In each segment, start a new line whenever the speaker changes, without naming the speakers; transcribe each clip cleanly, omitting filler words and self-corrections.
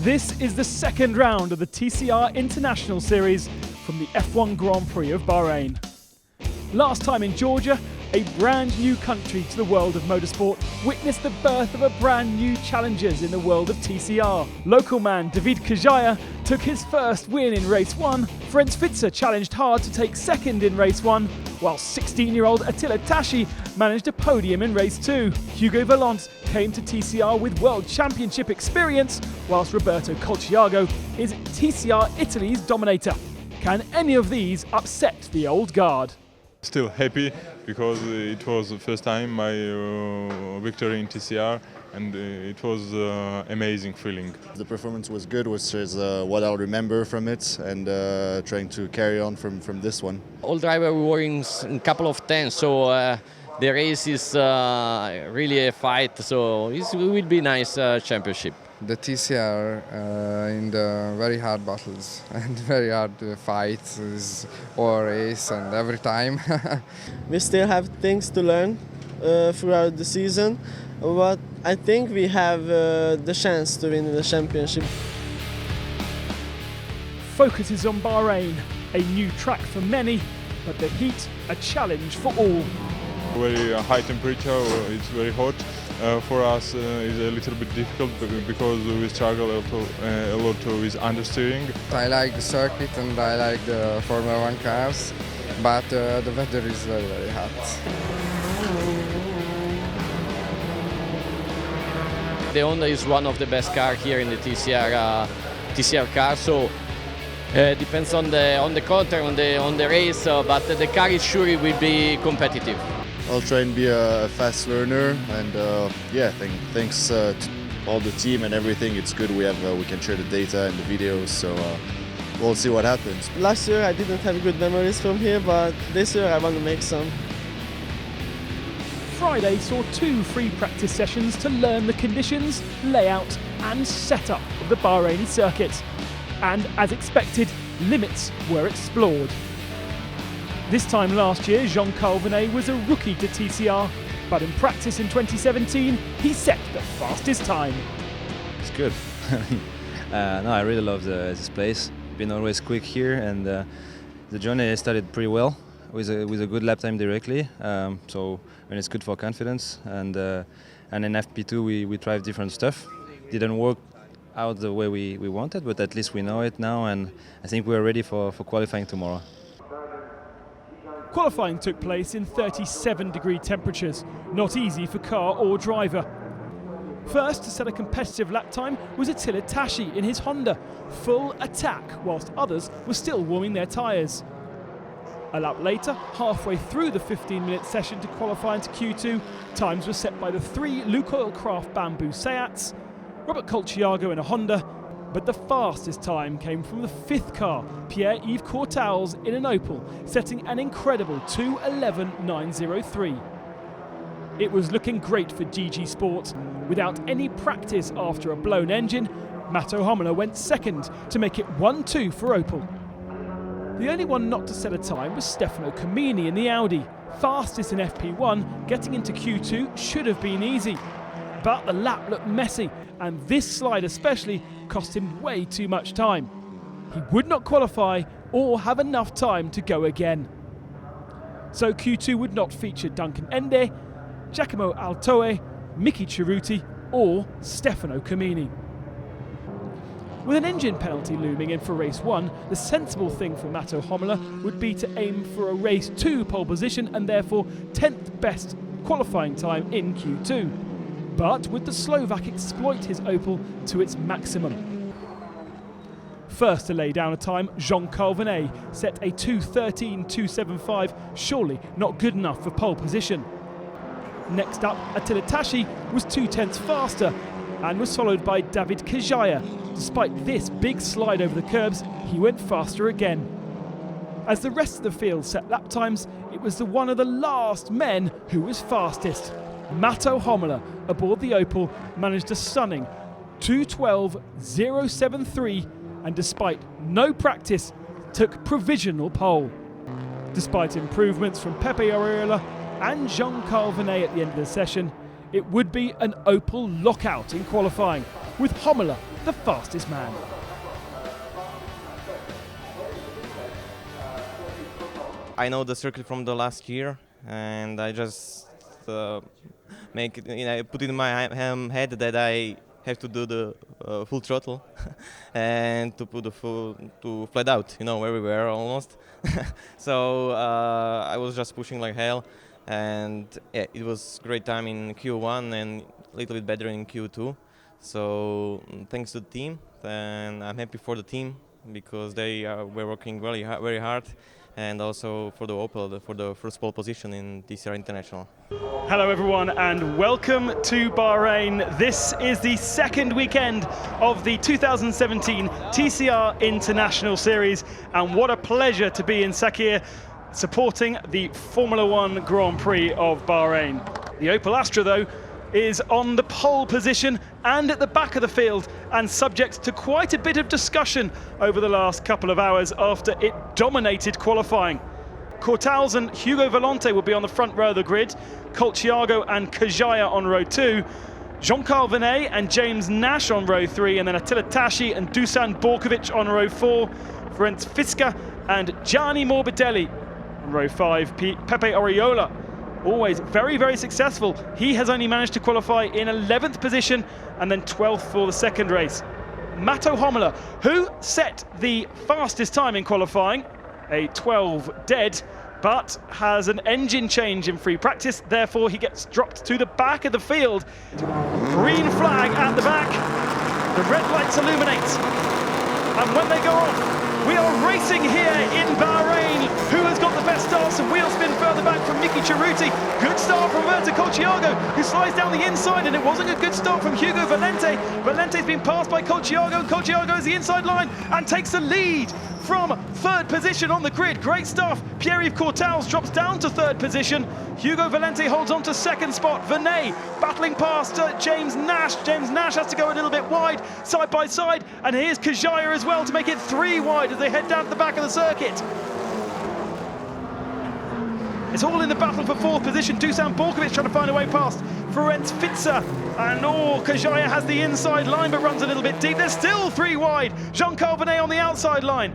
This is the second round of the TCR International Series from the F1 Grand Prix of Bahrain. Last time in Georgia, a brand new country to the world of motorsport witnessed the birth of a brand new challengers in the world of TCR. Local man David Kajaya took his first win in race 1, Ferenc Fizer challenged hard to take second in race 1, while 16-year-old Attila Tashi managed a podium in race 2. Hugo Valence came to TCR with World Championship experience, whilst Roberto Colciago is TCR Italy's dominator. Can any of these upset the old guard?
Still happy because it was the first time my victory in TCR, and it was amazing feeling.
The performance was good, which is what I'll remember from it, and trying to carry on from this one.
All drivers were in a couple of tenths, so the race is really a fight, so it will be a nice championship.
The TCR in the very hard battles and very hard fights is all race and every time.
We still have things to learn throughout the season, but I think we have the chance to win the championship.
Focus is on Bahrain, a new track for many, but the heat a challenge for all.
Very high temperature, it's very hot. For us it's a little bit difficult because we struggle a lot with understeering.
I like the circuit and I like the Formula 1 cars, but the weather is very, very hot.
The Honda is one of the best cars here in the TCR car, so depends on the contract, on the race, but the car is sure it will be competitive.
I'll try and be a fast learner, and thanks to all the team and everything. It's good we can share the data and the videos, so we'll see what happens.
Last year I didn't have good memories from here, but this year I want to make some.
Friday saw 2 free practice sessions to learn the conditions, layout and setup of the Bahraini circuit. And as expected, limits were explored. This time last year, Jean-Carl Venet was a rookie to TCR, but in practice in 2017, he set the fastest time.
It's good. No, I really love this place. Been always quick here, and the journey started pretty well with a good lap time directly. So it's good for confidence. And in FP2 we tried different stuff. Didn't work out the way we wanted, but at least we know it now, and I think we're ready for qualifying tomorrow.
Qualifying took place in 37-degree temperatures, not easy for car or driver. First to set a competitive lap time was Attila Tashi in his Honda, full attack whilst others were still warming their tyres. A lap later, halfway through the 15-minute session to qualify into Q2, times were set by the 3 Lukoil Craft Bamboo Seats, Robert Colciago in a Honda, but the fastest time came from the 5th car, Pierre-Yves Courtals in an Opel, setting an incredible 2:11.903. It was looking great for GG Sport. Without any practice after a blown engine, Matteo Homola went second to make it 1-2 for Opel. The only one not to set a time was Stefano Camini in the Audi. Fastest in FP1, getting into Q2 should have been easy. But the lap looked messy, and this slide especially cost him way too much time. He would not qualify or have enough time to go again. So Q2 would not feature Duncan Ende, Giacomo Altoe, Miki Cerruti or Stefano Camini. With an engine penalty looming in for race 1, the sensible thing for Matteo Homola would be to aim for a race 2 pole position and therefore 10th best qualifying time in Q2. But would the Slovak exploit his Opel to its maximum? First to lay down a time, Jean-Carl Venet set a 2:13.275, surely not good enough for pole position. Next up, Attila Tashi was 0.2 faster and was followed by David Kajaya. Despite this big slide over the curbs, he went faster again. As the rest of the field set lap times, it was one of the last men who was fastest. Matteo Homola aboard the Opel managed a stunning 2:12.073 and despite no practice took provisional pole. Despite improvements from Pepe Oriola and Jean-Carl Venet at the end of the session, it would be an Opel lockout in qualifying. with Hommler the fastest man.
I know the circuit from the last year, and I just make it. Put it in my head that I have to do the full throttle and to put to flat out, everywhere almost. So I was just pushing like hell, and yeah, it was great time in Q1 and a little bit better in Q2. So thanks to the team, and I'm happy for the team because they were working very hard. And also for the Opel, for the first pole position in TCR International.
Hello everyone and welcome to Bahrain. This is the second weekend of the 2017 TCR International Series, and what a pleasure to be in Sakhir supporting the Formula One Grand Prix of Bahrain. The Opel Astra though is on the pole position and at the back of the field, and subject to quite a bit of discussion over the last couple of hours after it dominated qualifying. Cortals and Hugo Valente will be on the front row of the grid, Colciago and Kajaya on row 2, Jean-Carl Vernet and James Nash on row 3, and then Attila Tashi and Dusan Borkovic on row 4, Ferenc Fiska and Gianni Morbidelli on row 5, Pepe Oriola, always very, very successful. He has only managed to qualify in 11th position and then 12th for the second race. Matto Hommler, who set the fastest time in qualifying, a 12 dead, but has an engine change in free practice, therefore he gets dropped to the back of the field. Green flag at the back, the red lights illuminate, and when they go off, we are racing here in Bahrain. Who has got the best start? Some wheel spin further back from Miki Ceruti. Good start from Roberto Colciago, who slides down the inside, and it wasn't a good start from Hugo Valente. Valente's been passed by Colciago, and Colciago is the inside line and takes the lead from third position on the grid. Great stuff. Pierre-Yves Cortals drops down to third position. Hugo Valente holds on to second spot. Vernet battling past James Nash. James Nash has to go a little bit wide, side by side. And here's Kajaya as well to make it 3 wide as they head down to the back of the circuit. It's all in the battle for fourth position. Dusan Borkovic trying to find a way past Ferenc Fiska. And Kajaya has the inside line but runs a little bit deep. They're still 3 wide. Jean-Carl Vernet on the outside line.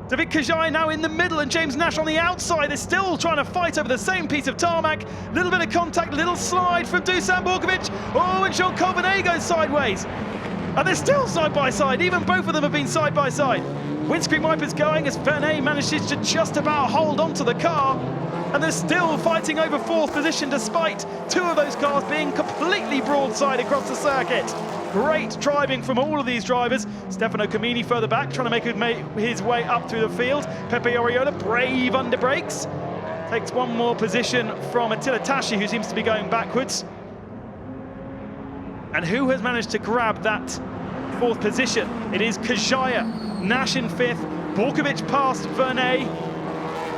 David Kajaya now in the middle and James Nash on the outside. They're still trying to fight over the same piece of tarmac. Little bit of contact, little slide from Dusan Borkovic. And Jean-Carl Vernet goes sideways. And they're still side by side. Even both of them have been side by side. Windscreen wipers going as Vernet manages to just about hold onto the car. And they're still fighting over fourth position despite 2 of those cars being completely broadside across the circuit. Great driving from all of these drivers. Stefano Camini further back, trying to make his way up through the field. Pepe Oriola, brave under brakes. Takes 1 more position from Attila Tashi, who seems to be going backwards. And who has managed to grab that 4th position? It is Kajaya. Nash in 5th. Borkovic past Vernet.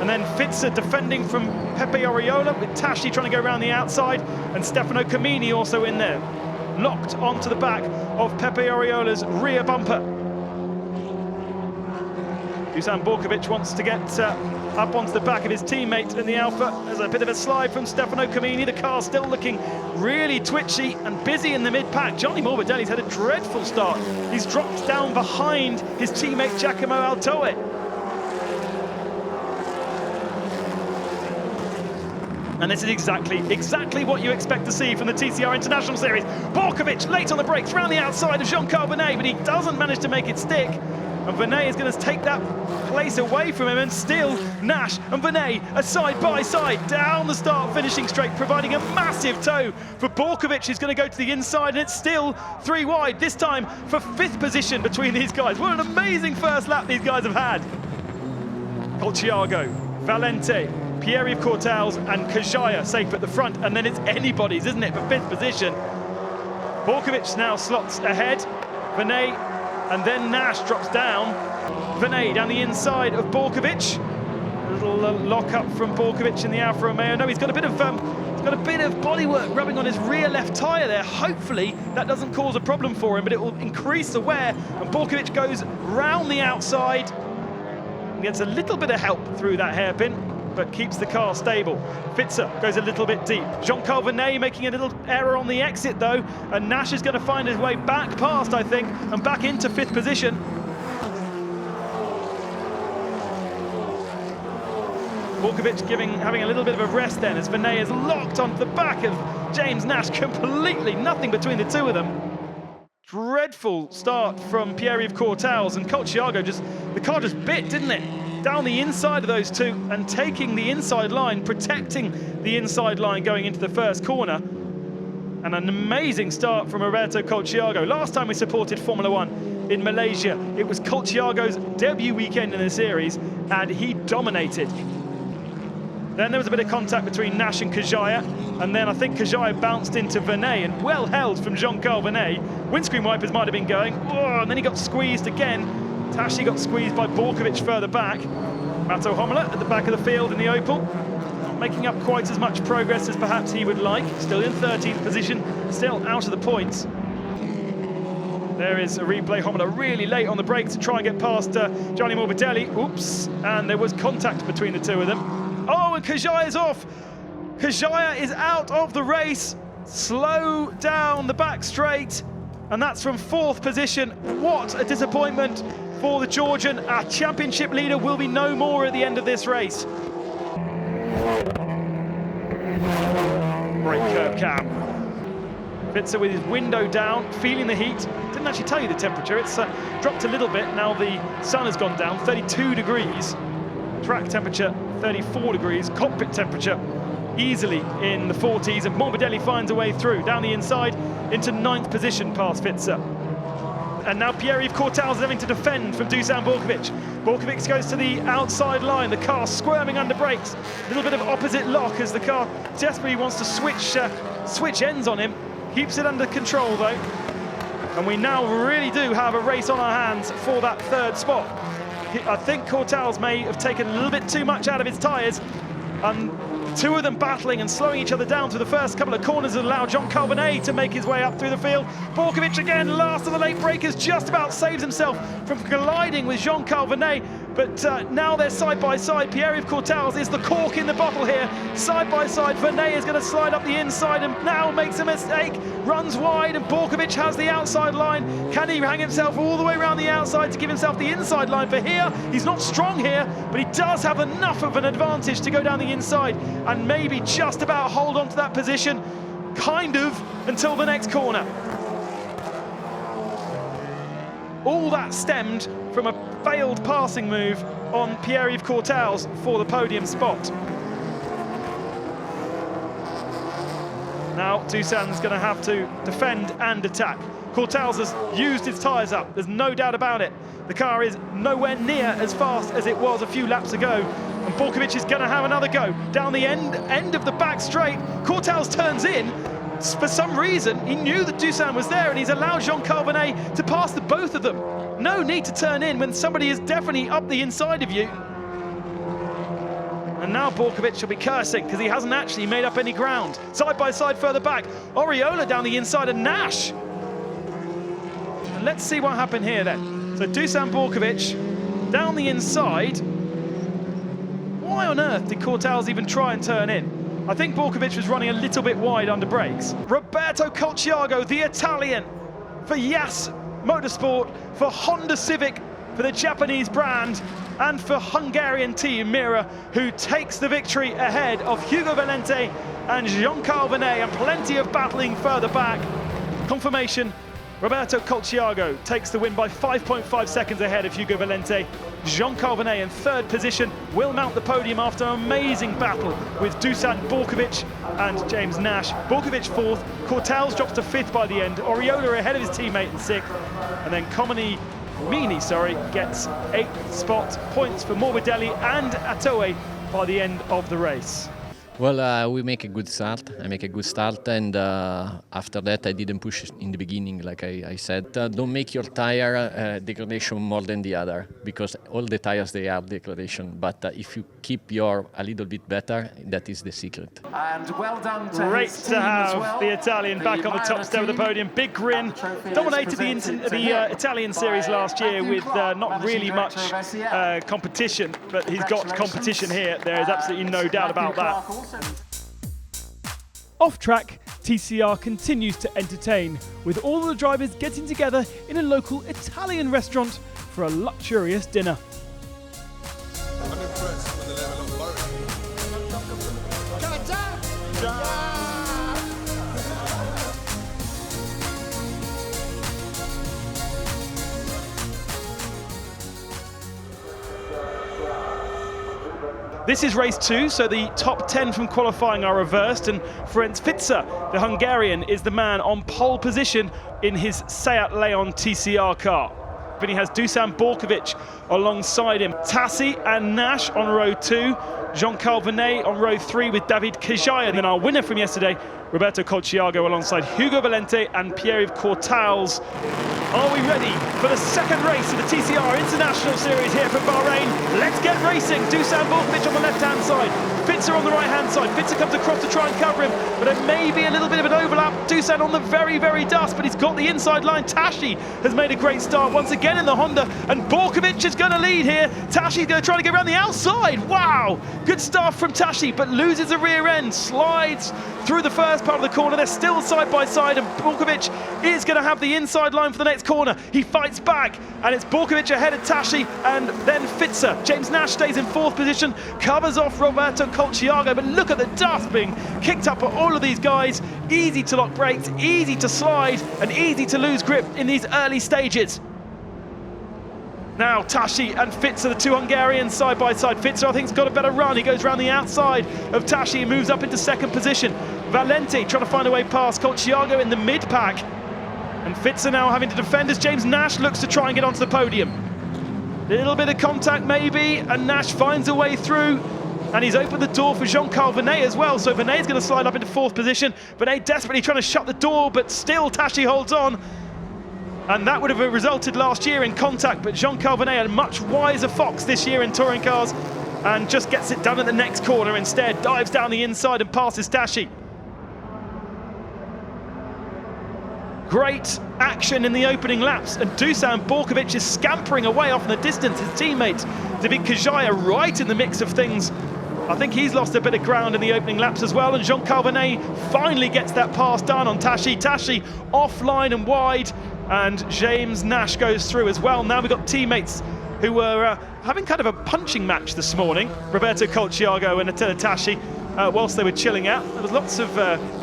And then Fiska defending from Pepe Oriola, with Tashi trying to go around the outside. And Stefano Camini also in there, locked onto the back of Pepe Oriola's rear bumper. Dusan Borkovic wants to get up onto the back of his teammate in the Alpha. There's a bit of a slide from Stefano Camini. The car still looking really twitchy and busy in the mid-pack. Gianni Morbidelli's had a dreadful start. He's dropped down behind his teammate Giacomo Altoe. And this is exactly what you expect to see from the TCR International Series. Borkovic late on the brakes, round the outside of Jean-Carl Vernet, but he doesn't manage to make it stick. And Vernet is going to take that place away from him, and still Nash and Vernet are side by side down the start finishing straight, providing a massive tow for Borkovic, who's going to go to the inside, and it's still 3 wide, this time for 5th position between these guys. What an amazing first lap these guys have had. Colciago, Valente, Pierre-Yves Cortals and Kajaya safe at the front, and then it's anybody's, isn't it, for 5th position. Borkovic now slots ahead, Vernet, and then Nash drops down. Vernet down the inside of Borkovic. A little lock up from Borkovic in the Alfa Romeo. No, he's got a bit of bodywork rubbing on his rear left tyre there. Hopefully that doesn't cause a problem for him, but it will increase the wear. And Borkovic goes round the outside and gets a little bit of help through that hairpin. but keeps the car stable. Fitzer goes a little bit deep. Jean-Carl Vernet making a little error on the exit though, and Nash is going to find his way back past, I think, and back into 5th position. Borkovic having a little bit of a rest then, as Vernet is locked onto the back of James Nash completely, nothing between the two of them. Dreadful start from Pierre-Yves Courtals, and Colciago the car just bit, didn't it? Down the inside of those two and taking the inside line, protecting the inside line going into the first corner. And an amazing start from Roberto Colciago. Last time we supported Formula One in Malaysia, it was Colciago's debut weekend in the series, and he dominated. Then there was a bit of contact between Nash and Kajaya, and then I think Kajaya bounced into Vernet, and well held from Jean-Carl Vernet. Windscreen wipers might have been going, oh, and then he got squeezed again. Tashi got squeezed by Borkovic further back. Mato Homola at the back of the field in the Opel, not making up quite as much progress as perhaps he would like. Still in 13th position, still out of the points. There is a replay. Homola really late on the brake to try and get past Gianni Morbidelli. Oops, and there was contact between the two of them. Oh, and Kajaya is off. Kajaya is out of the race. Slow down the back straight, and that's from 4th position. What a disappointment for the Georgian. Our championship leader will be no more at the end of this race. Brake curb cam. Fitzer with his window down, feeling the heat. Didn't actually tell you the temperature. It's dropped a little bit. Now the sun has gone down, 32 degrees. Track temperature, 34 degrees. Cockpit temperature, easily in the 40s. And Morbidelli finds a way through, down the inside, into 9th position past Fitzer. And now Pierre-Yves Courtals is having to defend from Dusan Borkovic. Borkovic goes to the outside line, the car squirming under brakes. A little bit of opposite lock as the car desperately wants to switch ends on him. Keeps it under control though. And we now really do have a race on our hands for that 3rd spot. I think Courtals may have taken a little bit too much out of his tyres, and the two of them battling and slowing each other down through the first couple of corners has allowed Jean-Carl Vernet to make his way up through the field. Borkovic again, last of the late breakers, just about saves himself from colliding with Jean-Carl Vernet, but now they're side by side. Pierre-Yves Courtals is the cork in the bottle here. Side by side, Vernet is going to slide up the inside and now makes a mistake, runs wide, and Borkovic has the outside line. Can he hang himself all the way around the outside to give himself the inside line for here? He's not strong here, but he does have enough of an advantage to go down the inside and maybe just about hold on to that position, kind of, until the next corner. All that stemmed from a failed passing move on Pierre-Yves Courtals for the podium spot. Now Dusan's going to have to defend and attack. Courtals has used his tyres up, there's no doubt about it. The car is nowhere near as fast as it was a few laps ago, and Borkovic is going to have another go. Down the end of the back straight, Courtals turns in. For some reason, he knew that Dusan was there, and he's allowed Jean-Carl Vernet to pass the both of them. No need to turn in when somebody is definitely up the inside of you. And now Borkovic will be cursing because he hasn't actually made up any ground. Side by side further back, Oriola down the inside of Nash. And let's see what happened here then. So Dusan Borkovic down the inside. Why on earth did Courtals even try and turn in? I think Borkovic was running a little bit wide under brakes. Roberto Colciago, the Italian, for Yas Motorsport, for Honda Civic, for the Japanese brand, and for Hungarian team Mira, who takes the victory ahead of Hugo Valente and Jean-Carl Vernet, and plenty of battling further back. Confirmation, Roberto Colciago takes the win by 5.5 seconds ahead of Hugo Valente. Jean-Carl Vernet in 3rd position will mount the podium after an amazing battle with Dusan Borkovic and James Nash. Borkovic 4th, Courtals drops to 5th by the end, Oriola ahead of his teammate in 6th, and then Mini gets 8th spot, points for Morbidelli and Atoe by the end of the race.
Well, we make a good start. I make a good start, and after that, I didn't push in the beginning, like I said. Don't make your tire degradation more than the other, because all the tires they have degradation. But if you keep your a little bit better, that is the secret.
And well done to
Great
his
to
team
have
as well.
the Italian back on the top step of the podium. Big grin. Dominated the Italian series last year with not really much competition, but he's got competition here. There is absolutely no doubt about that. Off track, TCR continues to entertain, with all the drivers getting together in a local Italian restaurant for a luxurious dinner.
I'm impressed with the level of
This is race 2, so the top 10 from qualifying are reversed, and Ferenc Fiца, the Hungarian, is the man on pole position in his Seat Leon TCR car. And he has Dusan Borkovic alongside him. Tassi and Nash on row 2, Jean-Carl Vernet on row 3 with David Kajaya. And then our winner from yesterday, Roberto Colciago, alongside Hugo Valente and Pierre-Yves Courtals. Are we ready for the second race of the TCR International Series here from Bahrain? Let's get racing. Dusan Borkovic on the left-hand side, Fiца on the right-hand side. Fița comes across to try and cover him, but there may be a little bit of an overlap. Dusan on the very, very dust, but he's got the inside line. Tashi has made a great start once again in the Honda, and Borkovic is going to lead here. Tashi's going to try to get around the outside. Wow! Good start from Tashi, but loses the rear end, slides through the first part of the corner. They're still side by side, and Borkovic is going to have the inside line for the next corner. He fights back, and it's Borkovic ahead of Tashi, and then Fița. James Nash stays in 4th position, covers off Roberto Colciago, but look at the dust being kicked up at all of these guys. Easy to lock brakes, easy to slide, and easy to lose grip in these early stages. Now Tashi and Fița, the two Hungarians side by side. Fița, I think, has got a better run. He goes around the outside of Tashi and moves up into 2nd position. Valente trying to find a way past Colciago in the mid-pack. And Fița now having to defend as James Nash looks to try and get onto the podium. Little bit of contact maybe, and Nash finds a way through. And he's opened the door for Jean-Carl Vernet as well, so Vernet's going to slide up into 4th position. Vernet desperately trying to shut the door, but still Tashi holds on. And that would have resulted last year in contact, but Jean-Carl Vernet, a much wiser fox this year in touring cars, and just gets it done at the next corner instead, dives down the inside and passes Tashi. Great action in the opening laps, and Dusan Borkovic is scampering away off in the distance. His teammate David Kajaya right in the mix of things. I think he's lost a bit of ground in the opening laps as well, and Jean-Carl Vernet finally gets that pass done on Tashi. Tashi offline and wide, and James Nash goes through as well. Now we've got teammates who were having kind of a punching match this morning, Roberto Colciago and Attila Tashi, whilst they were chilling out. There was lots of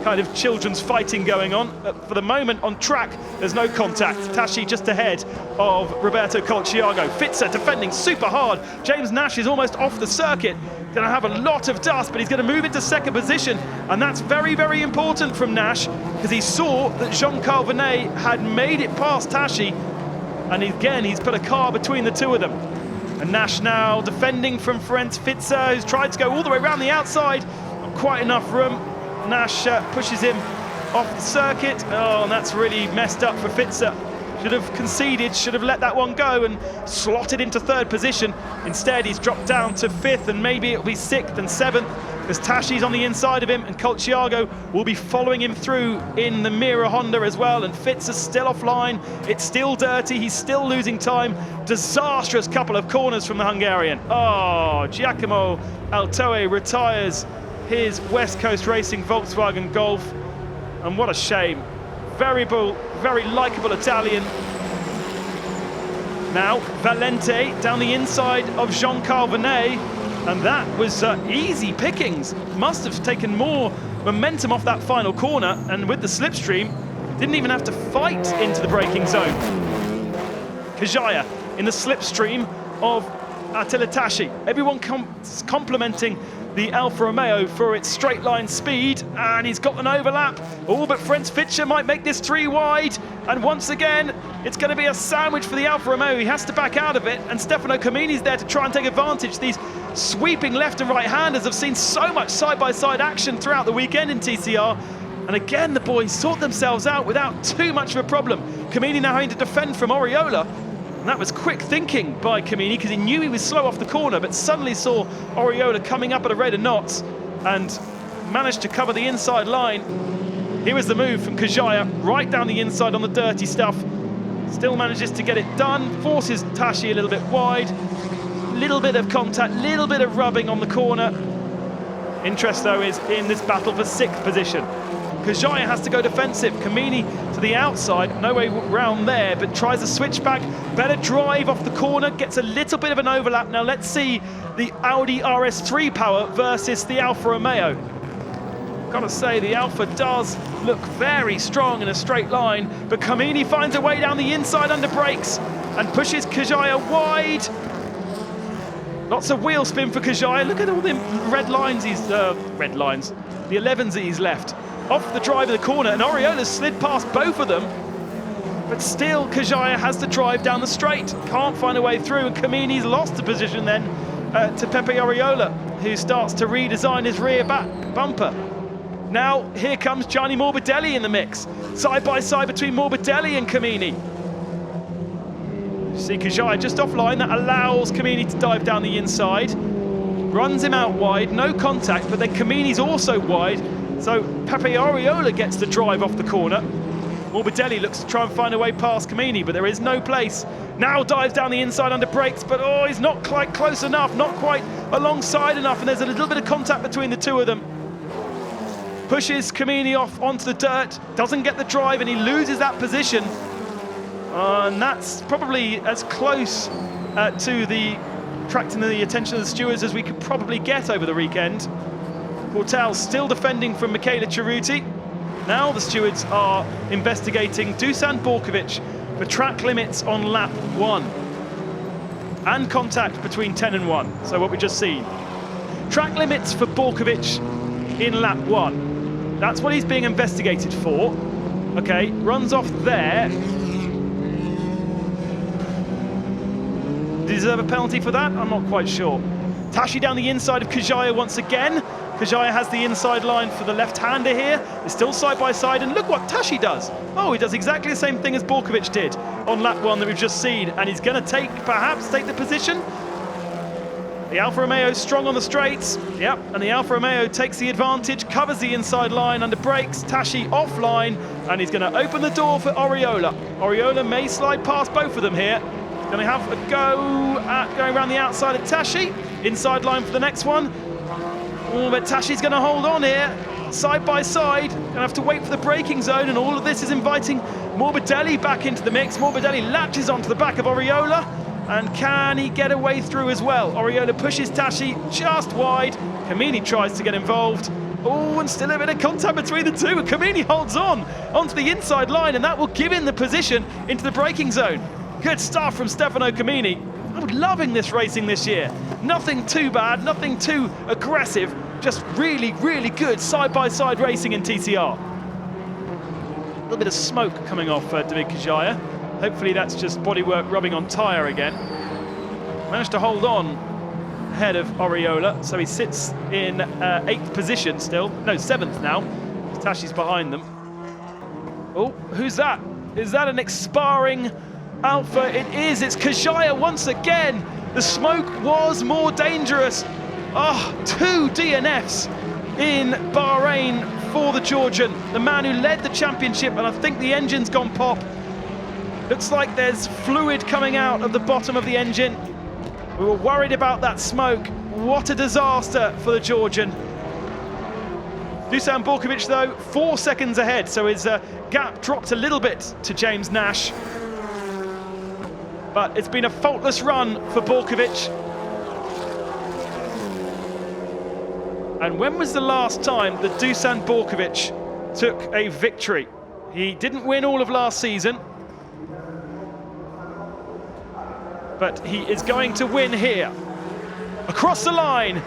kind of children's fighting going on. For the moment on track, there's no contact. Tashi just ahead of Roberto Colciago. Fița defending super hard. James Nash is almost off the circuit. Going to have a lot of dust, but he's going to move into 2nd position, and that's very, very important from Nash, because he saw that Jean-Carl Vernet had made it past Tashi, and again he's put a car between the two of them. And Nash now defending from Ferenc Fița, who's tried to go all the way around the outside. Not quite enough room. Nash pushes him off the circuit. Oh, and that's really messed up for Fița. Should have conceded, should have let that one go and slotted into 3rd position. Instead, he's dropped down to 5th, and maybe it'll be 6th and 7th, because Tashi's on the inside of him, and Colciago will be following him through in the Mira Honda as well, and Fița's still offline. It's still dirty, he's still losing time. Disastrous couple of corners from the Hungarian. Oh, Giacomo Altoe retires his West Coast Racing Volkswagen Golf, and what a shame. Very likeable Italian. Now Valente down the inside of Jean-Carl Vernet, and that was easy pickings. Must have taken more momentum off that final corner, and with the slipstream, didn't even have to fight into the braking zone. Kajaya in the slipstream of Attila Tashi. Everyone complimenting the Alfa Romeo for its straight line speed, and he's got an overlap. Oh, but Franz Fischer might make this 3 wide, and once again, it's going to be a sandwich for the Alfa Romeo. He has to back out of it, and Stefano Camini's there to try and take advantage. These sweeping left and right-handers have seen so much side-by-side action throughout the weekend in TCR, and again, the boys sort themselves out without too much of a problem. Camini now having to defend from Oriola. And that was quick thinking by Camini, because he knew he was slow off the corner, but suddenly saw Oriola coming up at a rate of knots and managed to cover the inside line. Here was the move from Kajaya, right down the inside on the dirty stuff. Still manages to get it done, forces Tashi a little bit wide. Little bit of contact, little bit of rubbing on the corner. Interest, though, is in this battle for 6th position. Kajaya has to go defensive. Camini to the outside, no way round there, but tries a switchback. Better drive off the corner, gets a little bit of an overlap. Now let's see the Audi RS3 power versus the Alfa Romeo. Gotta say, the Alfa does look very strong in a straight line, but Camini finds a way down the inside under brakes and pushes Kajaya wide. Lots of wheel spin for Kajaya. Look at all the red lines the 11s that he's left. Off the drive of the corner, and Oriola's slid past both of them, but still Kajaya has to drive down the straight, can't find a way through, and Camini's lost the position then to Pepe Oriola, who starts to redesign his rear back bumper. Now here comes Gianni Morbidelli in the mix, side by side between Morbidelli and Camini. You see Kajaya just offline, that allows Camini to dive down the inside, runs him out wide, no contact, but then Camini's also wide. So Pepe Oriola gets the drive off the corner. Morbidelli looks to try and find a way past Camini, but there is no place. Now dives down the inside under brakes, but oh, he's not quite close enough, not quite alongside enough, and there's a little bit of contact between the two of them. Pushes Camini off onto the dirt, doesn't get the drive, and he loses that position. And that's probably as close to the attracting the attention of the stewards as we could probably get over the weekend. Portal still defending from Michele Cerruti. Now the stewards are investigating Dusan Borkovic for track limits on lap 1 and contact between 10 and 1. So what we just seen. Track limits for Borkovic in lap 1. That's what he's being investigated for. Okay, runs off there. Deserve a penalty for that? I'm not quite sure. Tashi down the inside of Kajaya once again. Kajaya has the inside line for the left-hander here. It's still side by side, and look what Tashi does. Oh, he does exactly the same thing as Borkovic did on lap 1 that we've just seen, and he's going to perhaps take the position. The Alfa Romeo strong on the straights. Yep, and the Alfa Romeo takes the advantage, covers the inside line under brakes. Tashi offline, and he's going to open the door for Oriola. Oriola may slide past both of them here. Going to have a go at going around the outside of Tashi. Inside line for the next one. Oh, but Tashi's going to hold on here, side by side. Going to have to wait for the braking zone, and all of this is inviting Morbidelli back into the mix. Morbidelli latches onto the back of Oriola, and can he get a way through as well? Oriola pushes Tashi just wide. Camini tries to get involved. Oh, and still a bit of contact between the two. Camini holds on onto the inside line, and that will give him the position into the braking zone. Good start from Stefano Camini. I'm loving this racing this year. Nothing too bad, nothing too aggressive, just really, really good side-by-side racing in TCR. A little bit of smoke coming off David Kajaya. Hopefully that's just bodywork rubbing on tyre again. Managed to hold on ahead of Oriola, so he sits in 8th position still. No, 7th now. Tashi's behind them. Oh, who's that? Is that an expiring Alpha? It is. It's Kajaya once again. The smoke was more dangerous. Oh, 2 DNFs in Bahrain for the Georgian, the man who led the championship, and I think the engine's gone pop. Looks like there's fluid coming out of the bottom of the engine. We were worried about that smoke. What a disaster for the Georgian. Dusan Borkovic, though, 4 seconds ahead, so his gap dropped a little bit to James Nash. But it's been a faultless run for Borkovic. And when was the last time that Dusan Borkovic took a victory? He didn't win all of last season, but he is going to win here. Across the line,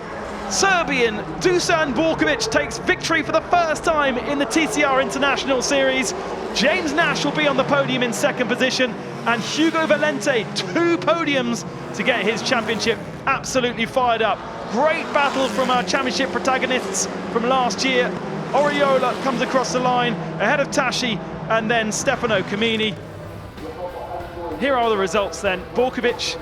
Serbian Dusan Borkovic takes victory for the first time in the TCR International Series. James Nash will be on the podium in second position, and Hugo Valente, 2 podiums to get his championship absolutely fired up. Great battle from our championship protagonists from last year. Oriola comes across the line ahead of Tashi and then Stefano Camini. Here are the results then. Borkovic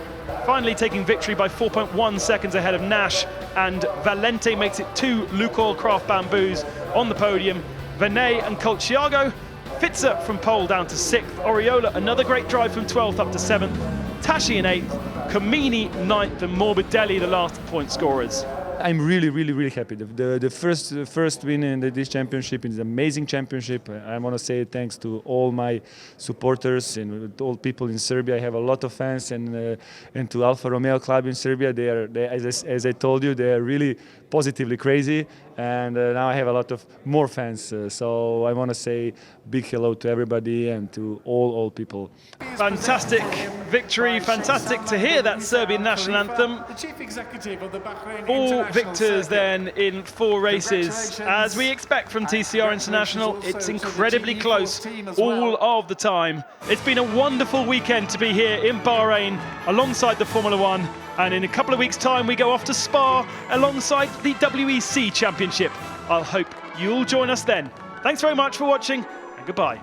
finally taking victory by 4.1 seconds ahead of Nash, and Valente makes it 2 Lukoil Craft Bamboos on the podium. Venet and Colciago, Fitzer from pole down to 6th, Oriola another great drive from 12th up to 7th, Tashi in 8th, Camini 9th, and Morbidelli the last point scorers.
I'm really happy. The first win in this championship is an amazing championship. I want to say thanks to all my supporters and all people in Serbia. I have a lot of fans, and to Alfa Romeo Club in Serbia. They as I told you, they are really positively crazy, and now I have a lot of more fans. So I want to say big hello to everybody and to all people.
Fantastic victory, fantastic to hear that Serbian national anthem.
The chief executive of the Bahrain
All victors then in 4 races. As we expect from TCR International, it's incredibly close all of the time. It's been a wonderful weekend to be here in Bahrain alongside the Formula 1, and in a couple of weeks' time we go off to Spa alongside the WEC Championship. I'll hope you'll join us then. Thanks very much for watching, and goodbye.